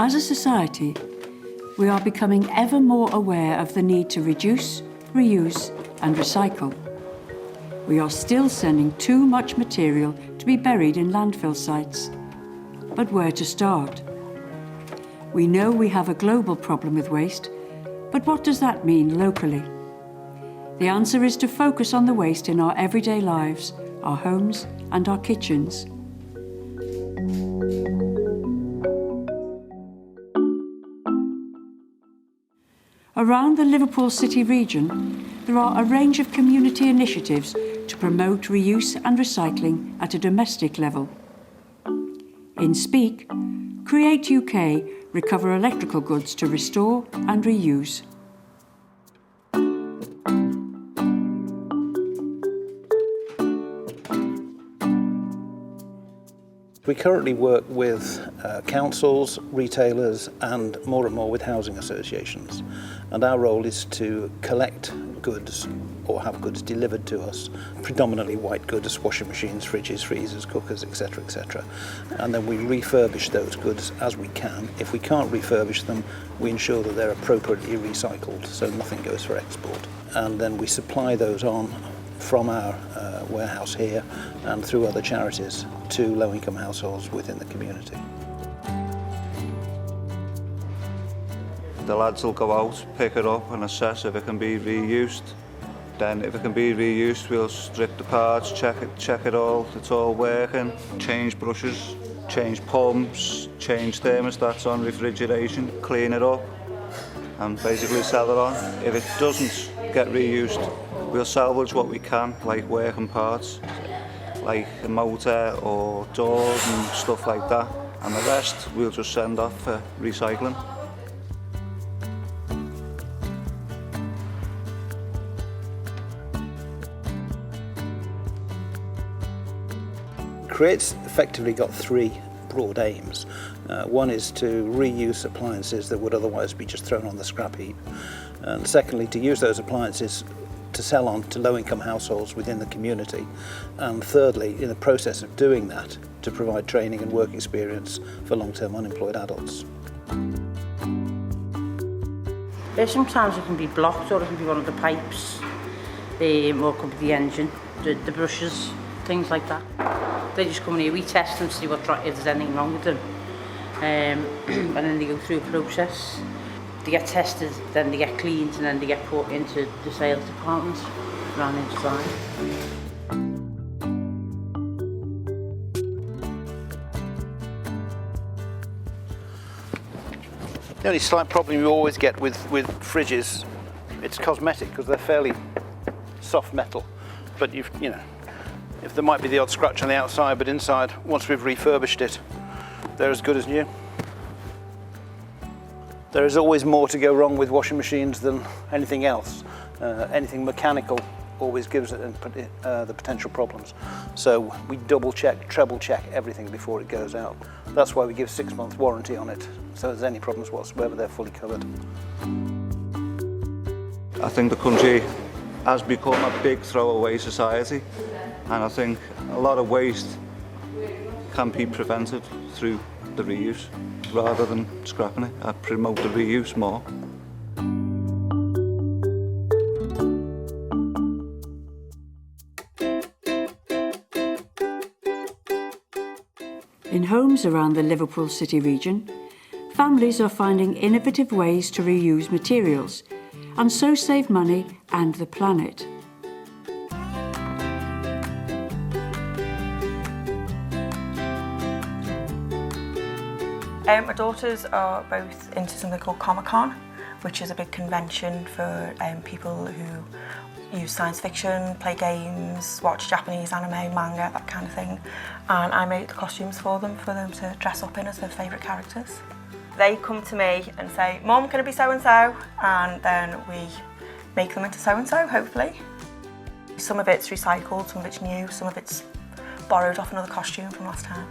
As a society, we are becoming ever more aware of the need to reduce, reuse and recycle. We are still sending too much material to be buried in landfill sites. But where to start? We know we have a global problem with waste, but what does that mean locally? The answer is to focus on the waste in our everyday lives, our homes and our kitchens. Around the Liverpool City region, there are a range of community initiatives to promote reuse and recycling at a domestic level. In Speak, Create UK recover electrical goods to restore and reuse. We currently work with councils, retailers and more with housing associations, and our role is to collect goods or have goods delivered to us, predominantly white goods, washing machines, fridges, freezers, cookers, etc., etc. And then we refurbish those goods as we can. If we can't refurbish them, we ensure that they're appropriately recycled so nothing goes for export. And then we supply those on from our warehouse here and through other charities to low-income households within the community. The lads will go out, pick it up and assess if it can be reused. Then if it can be reused, we'll strip the parts, check it all, it's all working, change brushes, change pumps, change thermostats on refrigeration, clean it up and basically sell it on. If it doesn't get reused, we'll salvage what we can, like working parts, like a motor or doors and stuff like that. And the rest we'll just send off for recycling. Create's effectively got three broad aims. One is to reuse appliances that would otherwise be just thrown on the scrap heap. And secondly, to use those appliances to sell on to low-income households within the community. And thirdly, in the process of doing that, to provide training and work experience for long-term unemployed adults. Sometimes it can be blocked or it can be one of the pipes, or it could be the engine, the brushes, things like that. They just come in here, we test them, see if there's anything wrong with them. And then they go through a process. They get tested, then they get cleaned, and then they get put into the sales department around inside. The only slight problem you always get with fridges, it's cosmetic because they're fairly soft metal. But if there might be the odd scratch on the outside, but inside, once we've refurbished it, they're as good as new. There is always more to go wrong with washing machines than anything else. Anything mechanical always gives it the potential problems. So we double check, treble check everything before it goes out. That's why we give 6-month warranty on it. So if there's any problems whatsoever, they're fully covered. I think the country has become a big throwaway society, and I think a lot of waste can be prevented through the reuse rather than scrapping it. I promote the reuse more. In homes around the Liverpool City region, families are finding innovative ways to reuse materials and so save money and the planet. My daughters are both into something called Comic-Con, which is a big convention for people who use science fiction, play games, watch Japanese anime, manga, that kind of thing. And I make the costumes for them to dress up in as their favourite characters. They come to me and say, "Mum, can I be so-and-so?" And then we make them into so-and-so, hopefully. Some of it's recycled, some of it's new, some of it's borrowed off another costume from last time.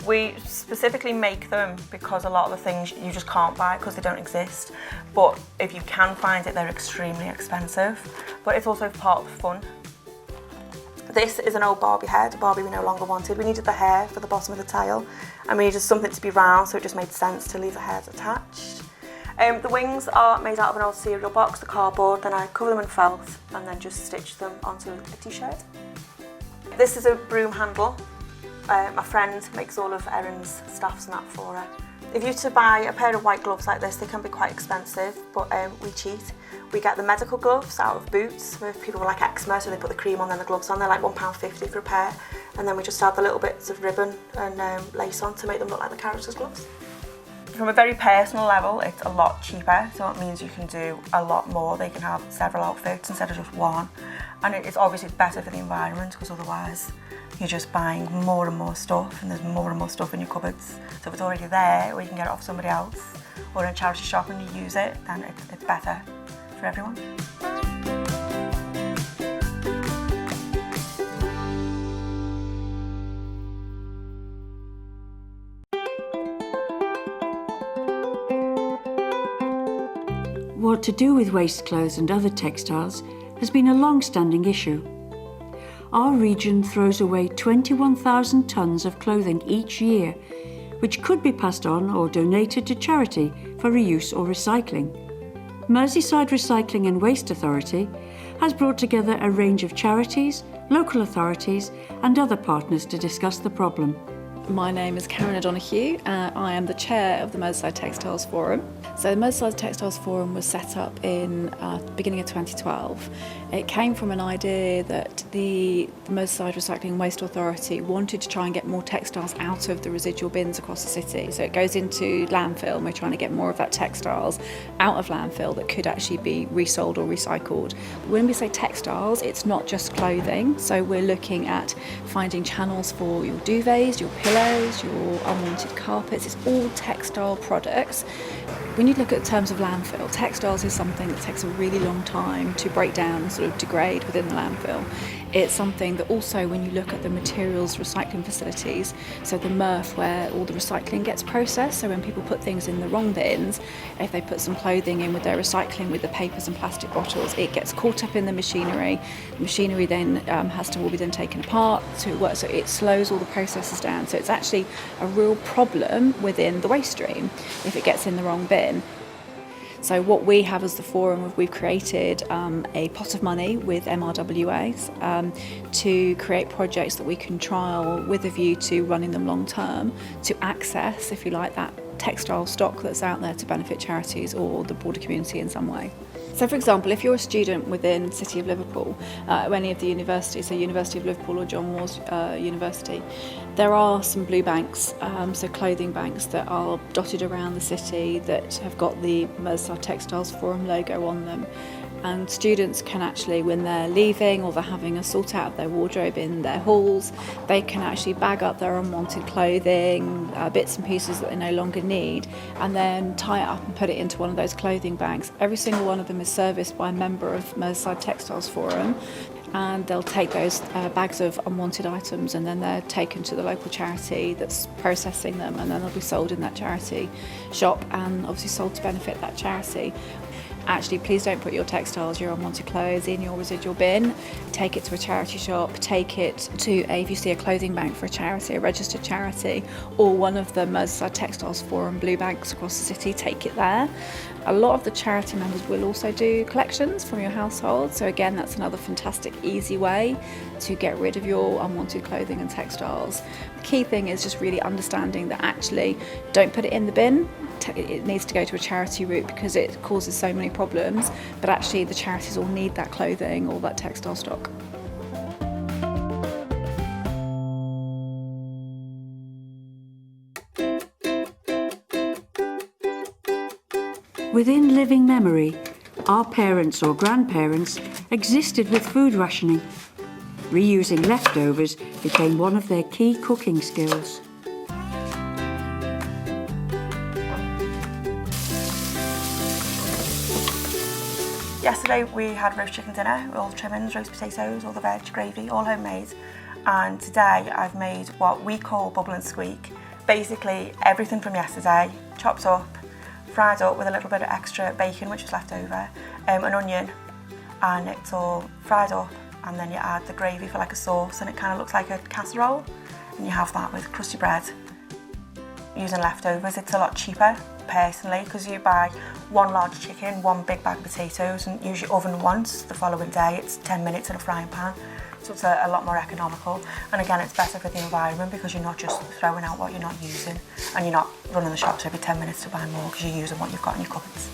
We specifically make them because a lot of the things you just can't buy because they don't exist. But if you can find it, they're extremely expensive. But it's also part of the fun. This is an old Barbie head, a Barbie we no longer wanted. We needed the hair for the bottom of the tile, and we needed something to be round, so it just made sense to leave the hairs attached. The wings are made out of an old cereal box, the cardboard, then I cover them in felt and then just stitch them onto a t-shirt. This is a broom handle. My friend makes all of Erin's staffs and that for her. If you were to buy a pair of white gloves like this, they can be quite expensive, but we cheat. We get the medical gloves out of Boots, where people were like eczema, so they put the cream on, then the gloves on. They're like £1.50 for a pair, and then we just add the little bits of ribbon and lace on to make them look like the characters' gloves. From a very personal level, it's a lot cheaper, so it means you can do a lot more. They can have several outfits instead of just one, and it's obviously better for the environment, because otherwise you're just buying more and more stuff, and there's more and more stuff in your cupboards. So if it's already there, or you can get it off somebody else, or in a charity shop and you use it, then it's better for everyone. What to do with waste clothes and other textiles has been a long-standing issue. Our region throws away 21,000 tonnes of clothing each year, which could be passed on or donated to charity for reuse or recycling. Merseyside Recycling and Waste Authority has brought together a range of charities, local authorities and other partners to discuss the problem. My name is Karen O'Donoghue. I am the chair of the Merseyside Textiles Forum. So the Merseyside Textiles Forum was set up in the beginning of 2012. It came from an idea that the Merseyside Recycling and Waste Authority wanted to try and get more textiles out of the residual bins across the city. So it goes into landfill, and we're trying to get more of that textiles out of landfill that could actually be resold or recycled. When we say textiles, it's not just clothing. So we're looking at finding channels for your duvets, your pillows, your unwanted carpets. It's all textile products. When you look at terms of landfill, textiles is something that takes a really long time to break down and sort of degrade within the landfill. It's something that also, when you look at the materials recycling facilities, so the MRF where all the recycling gets processed, so when people put things in the wrong bins, if they put some clothing in with their recycling with the papers and plastic bottles, it gets caught up in the machinery. The machinery then will be then taken apart to work, so it slows all the processes down. So it's actually a real problem within the waste stream if it gets in the wrong bin. So what we have as the forum, we've created a pot of money with MRWAs to create projects that we can trial with a view to running them long term, to access, if you like, that textile stock that's out there to benefit charities or the broader community in some way. So for example, if you're a student within the City of Liverpool, or any of the universities, so University of Liverpool or John Moores University, there are some blue banks, so clothing banks that are dotted around the city that have got the Merseyside Textiles Forum logo on them. And students can actually, when they're leaving or they're having a sort out of their wardrobe in their halls, they can actually bag up their unwanted clothing, bits and pieces that they no longer need, and then tie it up and put it into one of those clothing bags. Every single one of them is serviced by a member of Merseyside Textiles Forum, and they'll take those bags of unwanted items and then they're taken to the local charity that's processing them, and then they'll be sold in that charity shop and obviously sold to benefit that charity. Actually, please don't put your textiles, your unwanted clothes in your residual bin. Take it to a charity shop, take it to if you see a clothing bank for a charity, a registered charity, or one of the Merseyside Textiles Forum blue banks across the city, take it there. A lot of the charity members will also do collections from your household, so again, that's another fantastic, easy way to get rid of your unwanted clothing and textiles. The key thing is just really understanding that actually, don't put it in the bin. It needs to go to a charity route because it causes so many problems, but actually the charities all need that clothing or that textile stock. Within living memory, our parents or grandparents existed with food rationing. Reusing leftovers became one of their key cooking skills. Yesterday we had roast chicken dinner with all the trimmings, roast potatoes, all the veg, gravy, all homemade. And today I've made what we call bubble and squeak. Basically everything from yesterday, chopped up, fried up with a little bit of extra bacon which was left over, an onion, and it's all fried up, and then you add the gravy for like a sauce, and it kind of looks like a casserole, and you have that with crusty bread. Using leftovers, it's a lot cheaper personally, because you buy one large chicken, one big bag of potatoes, and use your oven once. The following day it's 10 minutes in a frying pan, so it's a lot more economical. And again, it's better for the environment because you're not just throwing out what you're not using, and you're not running the shops every 10 minutes to buy more because you're using what you've got in your cupboards.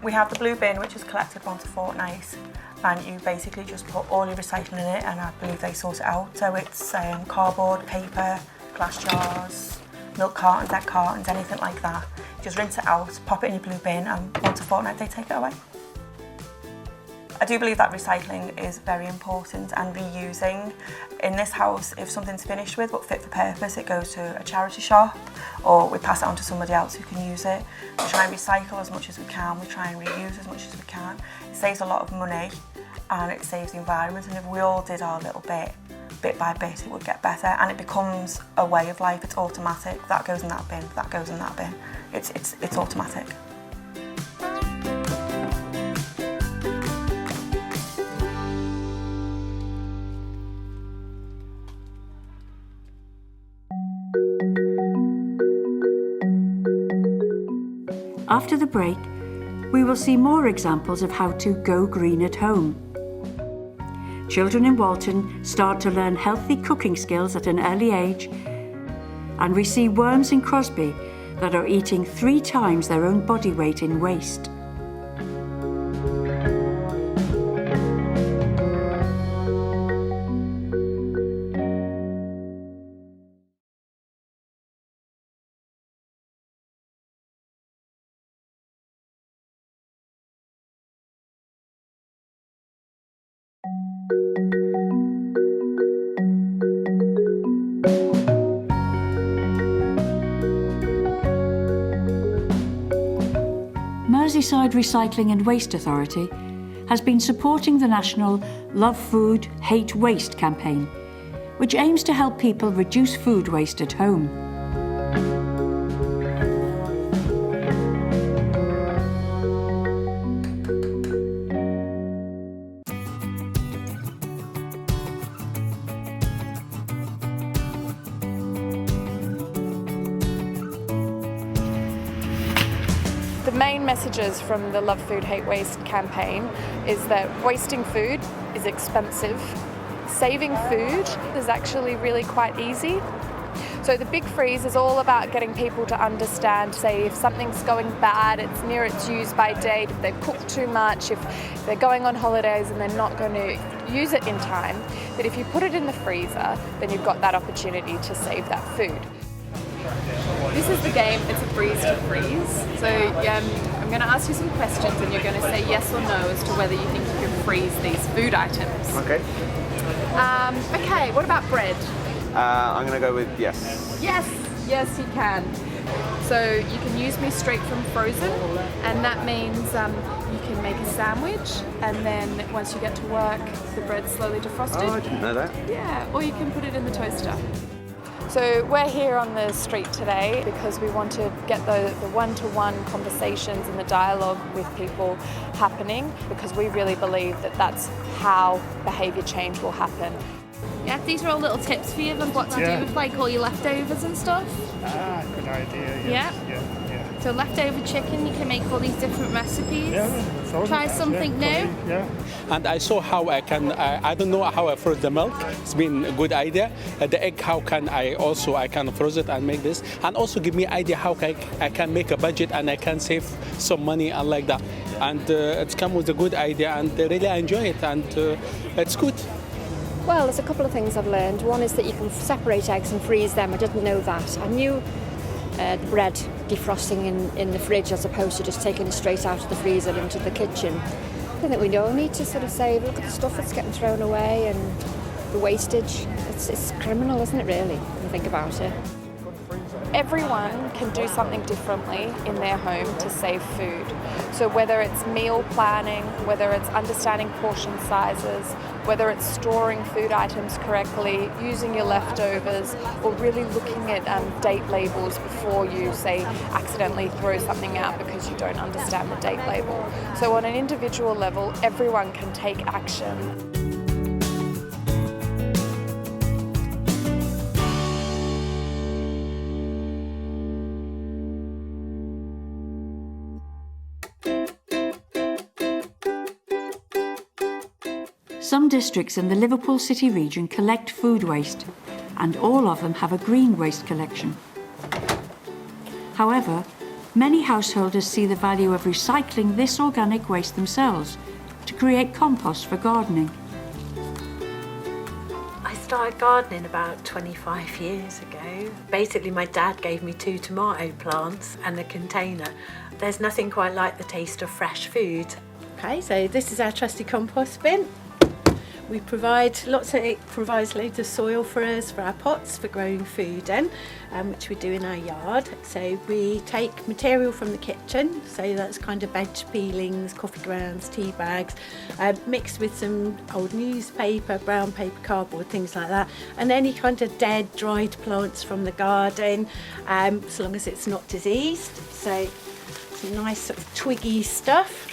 We have the blue bin, which is collected once a fortnight, and you basically just put all your recycling in it, and I believe they sort it out. So it's cardboard, paper, glass jars, milk cartons, egg cartons, anything like that. Just rinse it out, pop it in your blue bin, and once a fortnight they take it away. I do believe that recycling is very important, and reusing. In this house, if something's finished with but fit for purpose, it goes to a charity shop, or we pass it on to somebody else who can use it. We try and recycle as much as we can, we try and reuse as much as we can. It saves a lot of money and it saves the environment, and if we all did our little bit by bit, it would get better, and it becomes a way of life. It's automatic. That goes in that bin, that goes in that bin. It's automatic. After the break, we will see more examples of how to go green at home. Children in Walton start to learn healthy cooking skills at an early age, and we see worms in Crosby that are eating 3 times their own body weight in waste. Merseyside Recycling and Waste Authority has been supporting the national Love Food, Hate Waste campaign, which aims to help people reduce food waste at home. The main messages from the Love Food, Hate Waste campaign is that wasting food is expensive. Saving food is actually really quite easy. So the Big Freeze is all about getting people to understand, say, if something's going bad, it's near its use-by date, if they've cooked too much, if they're going on holidays and they're not going to use it in time, that if you put it in the freezer, then you've got that opportunity to save that food. This is the game, it's a freeze to freeze. So I'm going to ask you some questions and you're going to say yes or no as to whether you think you can freeze these food items. Okay. Okay, what about bread? I'm going to go with yes. Yes, yes you can. So you can use me straight from frozen, and that means you can make a sandwich, and then once you get to work, the bread's slowly defrosted. Oh, I didn't know that. Yeah, or you can put it in the toaster. So we're here on the street today because we want to get the one-to-one conversations and the dialogue with people happening, because we really believe that that's how behaviour change will happen. Yeah, these are all little tips for you of what to do with like all your leftovers and stuff. Ah, good idea. Yeah. So leftover chicken, you can make all these different recipes. Try something new. And I saw how I can, I don't know how I froze the milk. It's been a good idea. The egg, how can I can freeze it and make this. And also give me idea how I can make a budget and I can save some money and like that. And it's come with a good idea and really I enjoy it and it's good. Well, there's a couple of things I've learned. One is that you can separate eggs and freeze them. I didn't know that. I knew the bread defrosting in the fridge as opposed to just taking it straight out of the freezer into the kitchen. I think we don't need to sort of say, look at the stuff that's getting thrown away and the wastage. It's criminal, isn't it, really, when you think about it? Everyone can do something differently in their home to save food. So whether it's meal planning, whether it's understanding portion sizes, whether it's storing food items correctly, using your leftovers, or really looking at date labels before you, say, accidentally throw something out because you don't understand the date label. So on an individual level, everyone can take action. Some districts in the Liverpool City region collect food waste, and all of them have a green waste collection. However, many householders see the value of recycling this organic waste themselves to create compost for gardening. I started gardening about 25 years ago. Basically, my dad gave me 2 tomato plants and a container. There's nothing quite like the taste of fresh food. Okay, so this is our trusty compost bin. It provides loads of soil for us, for our pots, for growing food in, which we do in our yard. So we take material from the kitchen, so that's kind of veg peelings, coffee grounds, tea bags, mixed with some old newspaper, brown paper, cardboard, things like that, and any kind of dead, dried plants from the garden, so long as it's not diseased. So some nice sort of twiggy stuff.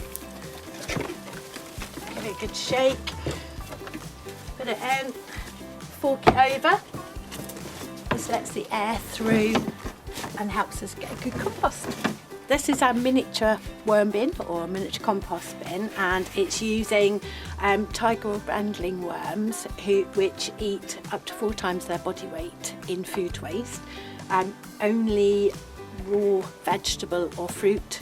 Give it a good shake. Put it in, fork it over. This lets the air through and helps us get a good compost. This is our miniature worm bin or miniature compost bin, and it's using tiger or brandling worms which eat up to 4 times their body weight in food waste. Only raw vegetable or fruit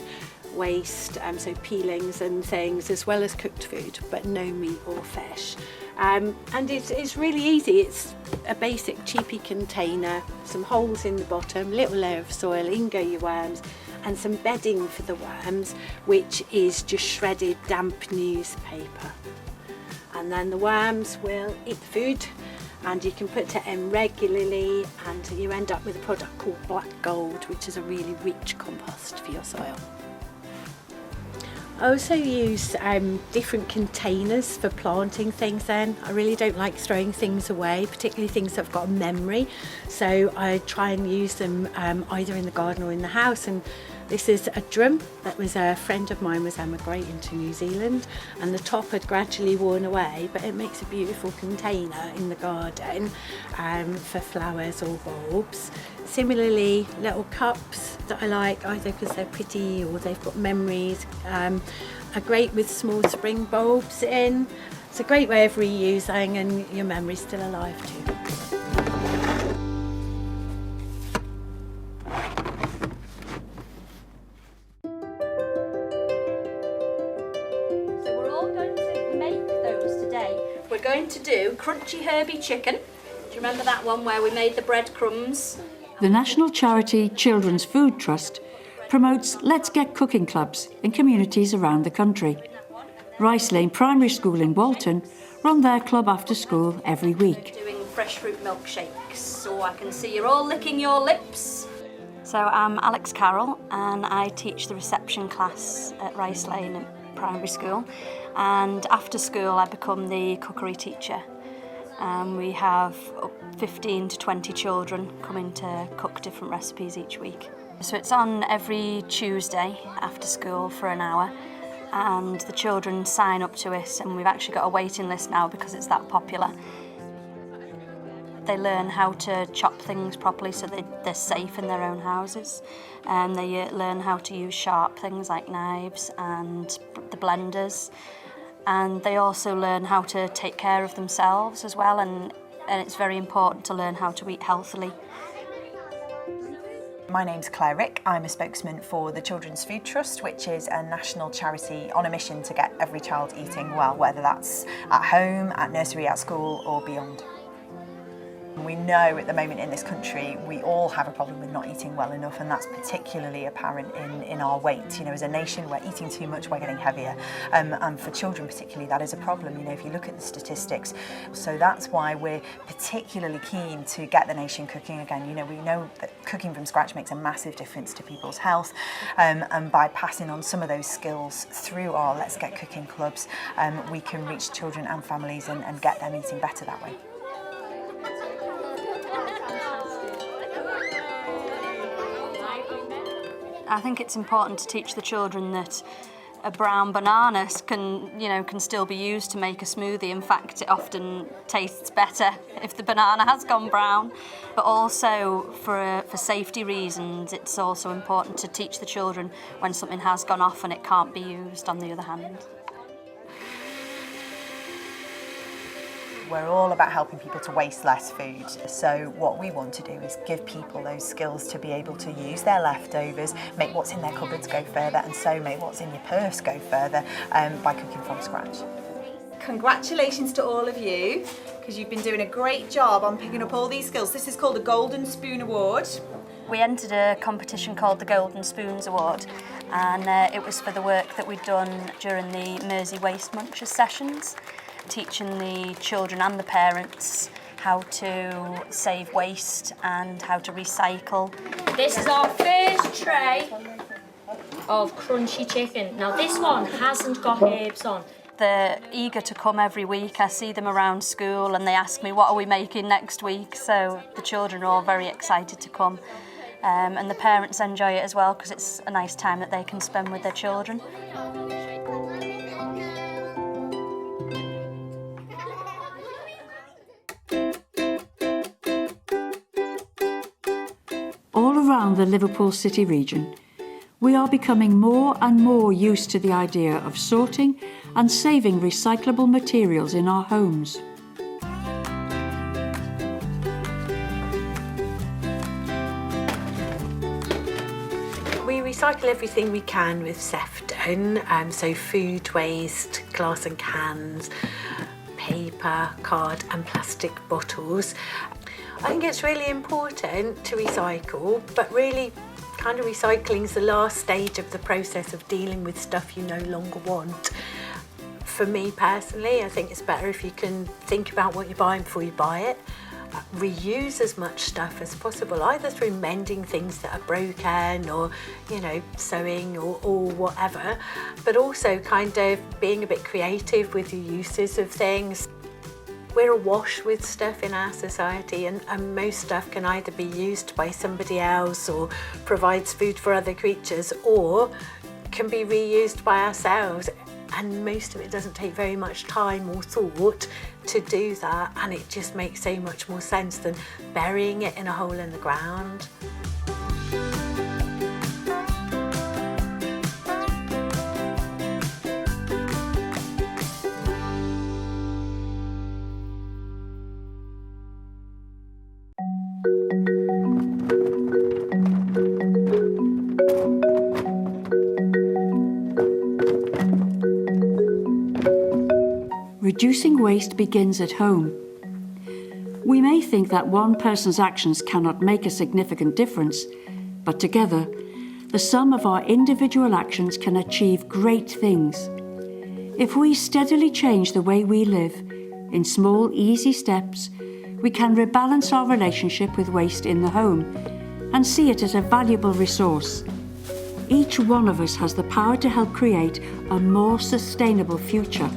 waste, so peelings and things, as well as cooked food, but no meat or fish. And it's really easy. It's a basic cheapy container, some holes in the bottom, little layer of soil, in go your worms, and some bedding for the worms, which is just shredded damp newspaper. And then the worms will eat the food, and you can put it in regularly, and you end up with a product called black gold, which is a really rich compost for your soil. I also use different containers for planting things in. I really don't like throwing things away, particularly things that have got a memory. So I try and use them either in the garden or in the house. And this is a drum that was a friend of mine was emigrating to New Zealand, and the top had gradually worn away, but it makes a beautiful container in the garden for flowers or bulbs. Similarly, little cups that I like, either because they're pretty or they've got memories, are great with small spring bulbs in. It's a great way of reusing, and your memory's still alive too. So we're all going to make those today. We're going to do crunchy herby chicken. Do you remember that one where we made the breadcrumbs? The national charity Children's Food Trust promotes Let's Get Cooking clubs in communities around the country. Rice Lane Primary School in Walton run their club after school every week. Doing fresh fruit milkshakes, so I can see you're all licking your lips. So I'm Alex Carroll, and I teach the reception class at Rice Lane Primary School, and after school I become the cookery teacher. We have 15 to 20 children coming to cook different recipes each week. So it's on every Tuesday after school for an hour, and the children sign up to it, and we've actually got a waiting list now because it's that popular. They learn how to chop things properly so they're safe in their own houses, and they learn how to use sharp things like knives and the blenders. And they also learn how to take care of themselves as well, and it's very important to learn how to eat healthily. My name's Claire Rick. I'm a spokesman for the Children's Food Trust, which is a national charity on a mission to get every child eating well, whether that's at home, at nursery, at school or beyond. We know at the moment in this country we all have a problem with not eating well enough, and that's particularly apparent in our weight. You know, as a nation we're eating too much, we're getting heavier, and for children particularly that is a problem, you know, if you look at the statistics. So that's why we're particularly keen to get the nation cooking again. You know, we know that cooking from scratch makes a massive difference to people's health, and by passing on some of those skills through our Let's Get Cooking clubs, we can reach children and families and get them eating better that way. I think it's important to teach the children that a brown banana can still be used to make a smoothie. In fact, it often tastes better if the banana has gone brown. But also for safety reasons, it's also important to teach the children when something has gone off and it can't be used on the other hand. We're all about helping people to waste less food. So what we want to do is give people those skills to be able to use their leftovers, make what's in their cupboards go further, and so make what's in your purse go further by cooking from scratch. Congratulations to all of you, because you've been doing a great job on picking up all these skills. This is called the Golden Spoon Award. We entered a competition called the Golden Spoons Award, and it was for the work that we'd done during the Mersey Waste Munchers sessions, teaching the children and the parents how to save waste and how to recycle. This is our first tray of crunchy chicken. Now this one hasn't got herbs on. They're eager to come every week. I see them around school and they ask me, what are we making next week? So the children are all very excited to come. And the parents enjoy it as well because it's a nice time that they can spend with their children. All around the Liverpool City region, we are becoming more and more used to the idea of sorting and saving recyclable materials in our homes. We recycle everything we can with Sefton, so food waste, glass and cans, paper, card and plastic bottles. I think it's really important to recycle, but really kind of recycling is the last stage of the process of dealing with stuff you no longer want. For me personally, I think it's better if you can think about what you're buying before you buy it. Reuse as much stuff as possible, either through mending things that are broken or, you know, sewing or whatever, but also kind of being a bit creative with your uses of things. We're awash with stuff in our society, and most stuff can either be used by somebody else or provides food for other creatures, or can be reused by ourselves. And most of it doesn't take very much time or thought to do that, and it just makes so much more sense than burying it in a hole in the ground. Reducing waste begins at home. We may think that one person's actions cannot make a significant difference, but together, the sum of our individual actions can achieve great things. If we steadily change the way we live, in small, easy steps, we can rebalance our relationship with waste in the home and see it as a valuable resource. Each one of us has the power to help create a more sustainable future.